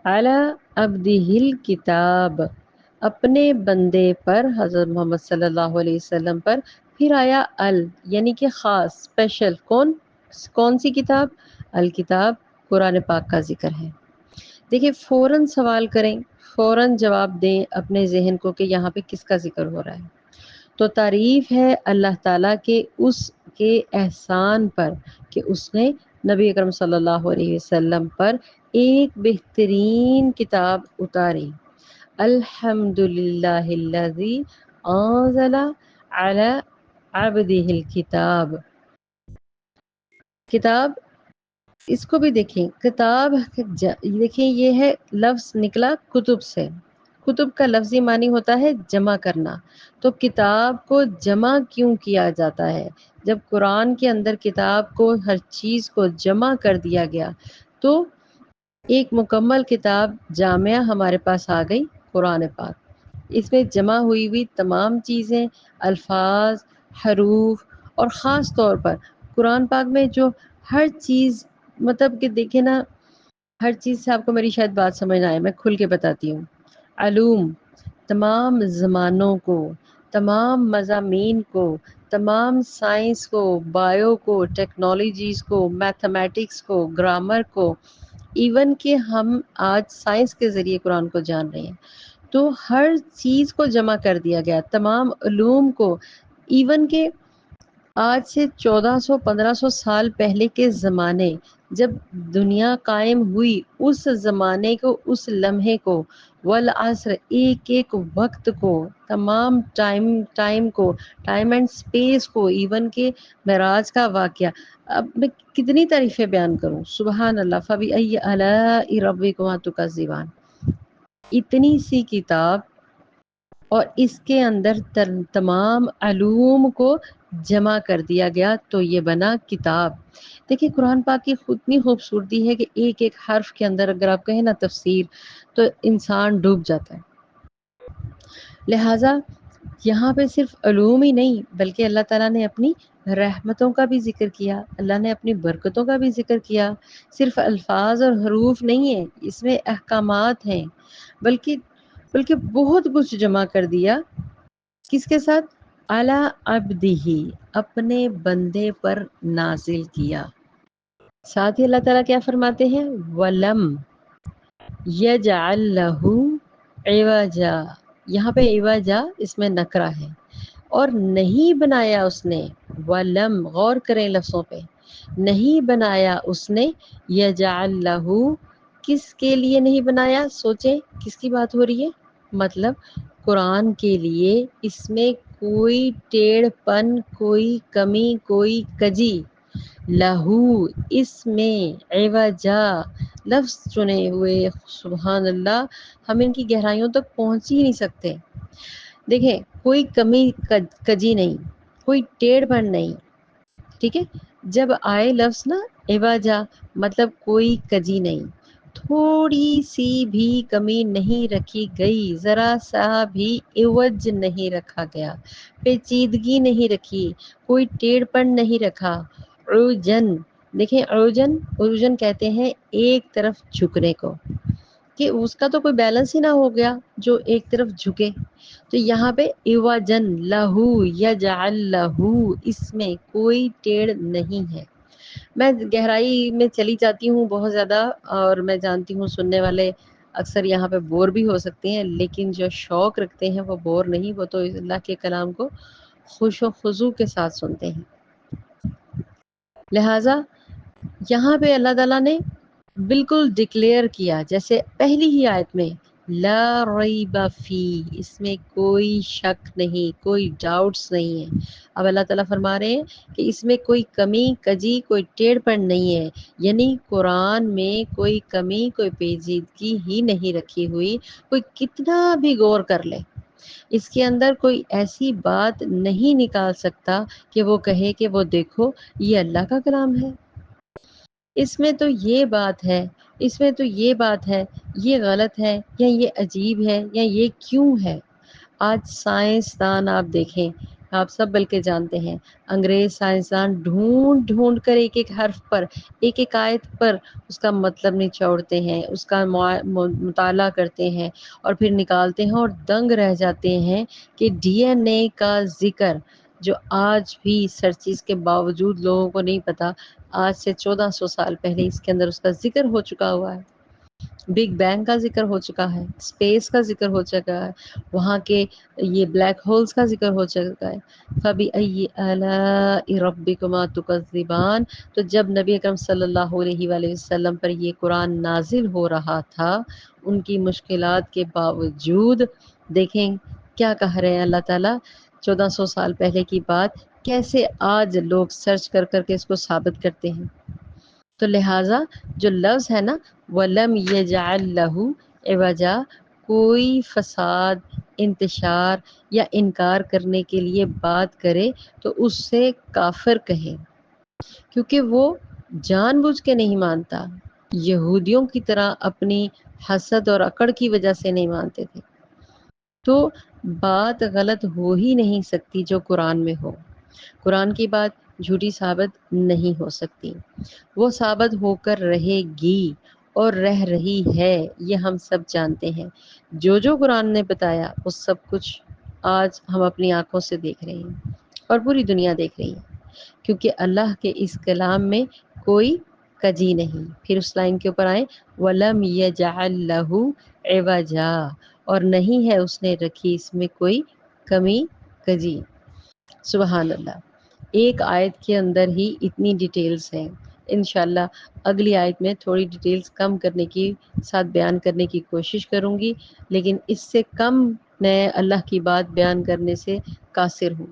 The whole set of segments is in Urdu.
علی عبدہ الکتاب، اپنے بندے پر، حضرت محمد صلی اللہ علیہ وسلم پر. پھر آیا یعنی کہ خاص اسپیشل. کون سی کتاب؟ الکتاب، قرآن پاک کا ذکر ہے. دیکھیں فوراً سوال کریں، فوراً جواب دیں اپنے ذہن کو کہ یہاں پہ کس کا ذکر ہو رہا ہے. تو تعریف ہے اللہ تعالیٰ کے اس کے احسان پر کہ اس نے نبی اکرم صلی اللہ علیہ وسلم پر ایک بہترین کتاب اتاری. الحمد للہ الذی انزل علی عبدہ الکتاب. کتاب، اس کو بھی دیکھیں، کتاب دیکھیں یہ ہے لفظ نکلا کتب سے. کتب کا لفظی معنی ہوتا ہے جمع کرنا. تو کتاب کو جمع کیوں کیا جاتا ہے؟ جب قرآن کے اندر کتاب کو، ہر چیز کو جمع کر دیا گیا تو ایک مکمل کتاب جامعہ ہمارے پاس آ گئی، قرآن پاک. اس میں جمع ہوئی تمام چیزیں، الفاظ، حروف، اور خاص طور پر قرآن پاک میں جو ہر چیز، مطلب کہ دیکھیں نا، ہر چیز سے آپ کو میری شاید بات سمجھ نہ آئے، میں کھل کے بتاتی ہوں. علوم، تمام زمانوں کو، تمام مضامین کو، تمام سائنس کو، بایو کو، ٹیکنالوجیز کو، میتھمیٹکس کو، گرامر کو، ایون کہ ہم آج سائنس کے ذریعے قرآن کو جان رہے ہیں. تو ہر چیز کو جمع کر دیا گیا، تمام علوم کو. ایون کہ آج سے 1400-1500 سال پہلے کے زمانے، جب دنیا قائم ہوئی، اس زمانے کو، اس لمحے کو، والعصر، ایک ایک وقت کو، تمام ٹائم کو، ٹائم اینڈ سپیس کو، ایون کہ معراج کا واقعہ. اب میں کتنی تعریفیں بیان کروں، سبحان اللہ. فبأي آلاء ربكما تكذبان. اتنی سی کتاب اور اس کے اندر تمام علوم کو جمع کر دیا گیا تو یہ بنا کتاب. دیکھیں قرآن پاک کی اتنی خوبصورتی ہے کہ ایک ایک حرف کے اندر اگر آپ کہیں نا تفسیر تو انسان ڈوب جاتا ہے. لہٰذا یہاں پہ صرف علوم ہی نہیں بلکہ اللہ تعالیٰ نے اپنی رحمتوں کا بھی ذکر کیا، اللہ نے اپنی برکتوں کا بھی ذکر کیا. صرف الفاظ اور حروف نہیں ہیں، اس میں احکامات ہیں، بلکہ بہت کچھ جمع کر دیا. کس کے ساتھ؟ علی عبدہ، اپنے بندے پر نازل کیا. ساتھ ہی اللہ تعالیٰ کیا فرماتے ہیں؟ وَلَمْ يَجْعَلْ لَهُ عِوَجًا. یہاں پہ عِوَجًا اس میں نکرہ ہے، اور نہیں بنایا اس نے. وَلَمْ، غور کریں لفظوں پہ، نہیں بنایا اس نے. يَجْعَلْ لَهُ، کس کے لیے نہیں بنایا؟ سوچیں کس کی بات ہو رہی ہے. مطلب قرآن کے لیے اس میں کوئی ٹیڑھ پن، کوئی کمی، کوئی کجی. لہو، اس میں عوجا لفظ چنے ہوئے، سبحان اللہ، ہم ان کی گہرائیوں تک پہنچ ہی نہیں سکتے. دیکھیں کوئی کمی کجی نہیں، کوئی ٹیڑھ پن نہیں. ٹھیک ہے، جب آئے لفظ نا عوجا، مطلب کوئی کجی نہیں، تھوڑی سی بھی کمی نہیں رکھی گئی، ذرا سا بھی عوج نہیں رکھا گیا، پیچیدگی نہیں رکھی، کوئی ٹیڑھ پن نہیں رکھا. عوجن، دیکھیں عوجن کہتے ہیں ایک طرف جھکنے کو، کہ اس کا تو کوئی بیلنس ہی نہ ہو گیا جو ایک طرف جھکے. تو یہاں پہ عوجن لہو یجعل لہو، اس میں کوئی ٹیڑھ نہیں ہے. میں گہرائی میں چلی جاتی ہوں بہت زیادہ، اور میں جانتی ہوں سننے والے اکثر یہاں پہ بور بھی ہو سکتے ہیں، لیکن جو شوق رکھتے ہیں وہ بور نہیں، وہ تو اللہ کے کلام کو خوش و خضوع کے ساتھ سنتے ہیں. لہٰذا یہاں پہ اللہ تعالیٰ نے بالکل ڈکلیئر کیا، جیسے پہلی ہی آیت میں لا ریب فی، اس میں کوئی شک نہیں، کوئی ڈاؤٹس نہیں ہے. اب اللہ تعالیٰ فرما رہے ہیں کہ اس میں کوئی کمی کجی، کوئی ٹیڑھ پن نہیں ہے. یعنی قرآن میں کوئی کمی، کوئی پیچیدگی ہی نہیں رکھی ہوئی. کوئی کتنا بھی غور کر لے، اس کے اندر کوئی ایسی بات نہیں نکال سکتا کہ وہ کہے کہ وہ دیکھو یہ اللہ کا کلام ہے، اس میں تو یہ بات ہے، اس میں تو یہ بات ہے، یہ غلط ہے، یا یہ عجیب ہے، یا یہ کیوں ہے. آج سائنسدان آپ دیکھیں آپ سب بلکہ جانتے ہیں انگریز سائنسدان ڈھونڈ ڈھونڈ کر ایک ایک حرف پر، ایک ایک آیت پر اس کا مطلب نچوڑتے ہیں، اس کا مطالعہ کرتے ہیں اور پھر نکالتے ہیں اور دنگ رہ جاتے ہیں کہ ڈی این اے کا ذکر جو آج بھی سرچز کے باوجود لوگوں کو نہیں پتا، آج سے 1400 سال پہلے اس کے اندر اس کا ذکر ہو چکا ہوا ہے، بگ بینگ کا ذکر ہو چکا ہے، اسپیس کا ذکر ہو چکا ہے، وہاں کے یہ بلیک ہولز کا ذکر ہو چکا ہے۔ فَبِأَيِّ آلَاءِ رَبِّكُمَا تُكَذِّبَانِ، تو جب نبی اکرم صلی اللہ علیہ وآلہ وسلم پر یہ قرآن نازل ہو رہا تھا، ان کی مشکلات کے باوجود دیکھیں کیا کہہ رہے ہیں اللہ تعالیٰ، 1400 سال پہلے کی بات کیسے آج لوگ سرچ کر کر کے اس کو ثابت کرتے ہیں۔ تو لہٰذا جو لفظ ہے نا وَلَمْ يَجْعَلْ لَهُ عِوَجًا، کوئی فساد، انتشار یا انکار کرنے کے لیے بات کرے تو اس سے کافر کہیں، کیونکہ وہ جان بوجھ کے نہیں مانتا، یہودیوں کی طرح اپنی حسد اور اکڑ کی وجہ سے نہیں مانتے تھے۔ تو بات غلط ہو ہی نہیں سکتی جو قرآن میں ہو، قرآن کی بات جھوٹی ثابت نہیں ہو سکتی، وہ ثابت ہو کر رہے گی اور رہ رہی ہے، یہ ہم سب جانتے ہیں۔ جو قرآن نے بتایا وہ سب کچھ آج ہم اپنی آنکھوں سے دیکھ رہے ہیں اور پوری دنیا دیکھ رہی ہے، کیونکہ اللہ کے اس کلام میں کوئی کجی نہیں۔ پھر اس لائن کے اوپر آئیں وَلَمْ يَجْعَلْ لَهُ عِوَجًا، اور نہیں ہے اس نے رکھی اس میں کوئی کمی کجی۔ سبحان اللہ، ایک آیت کے اندر ہی اتنی ڈیٹیلز ہیں۔ انشاءاللہ اگلی آیت میں تھوڑی ڈیٹیلز کم کرنے کی ساتھ بیان کرنے کی کوشش کروں گی، لیکن اس سے کم میں اللہ کی بات بیان کرنے سے قاصر ہوں،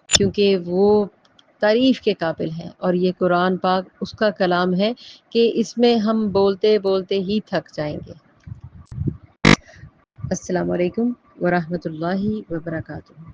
کیونکہ وہ تعریف کے قابل ہے اور یہ قرآن پاک اس کا کلام ہے کہ اس میں ہم بولتے بولتے ہی تھک جائیں گے۔ السلام علیکم ورحمۃ اللہ وبرکاتہ۔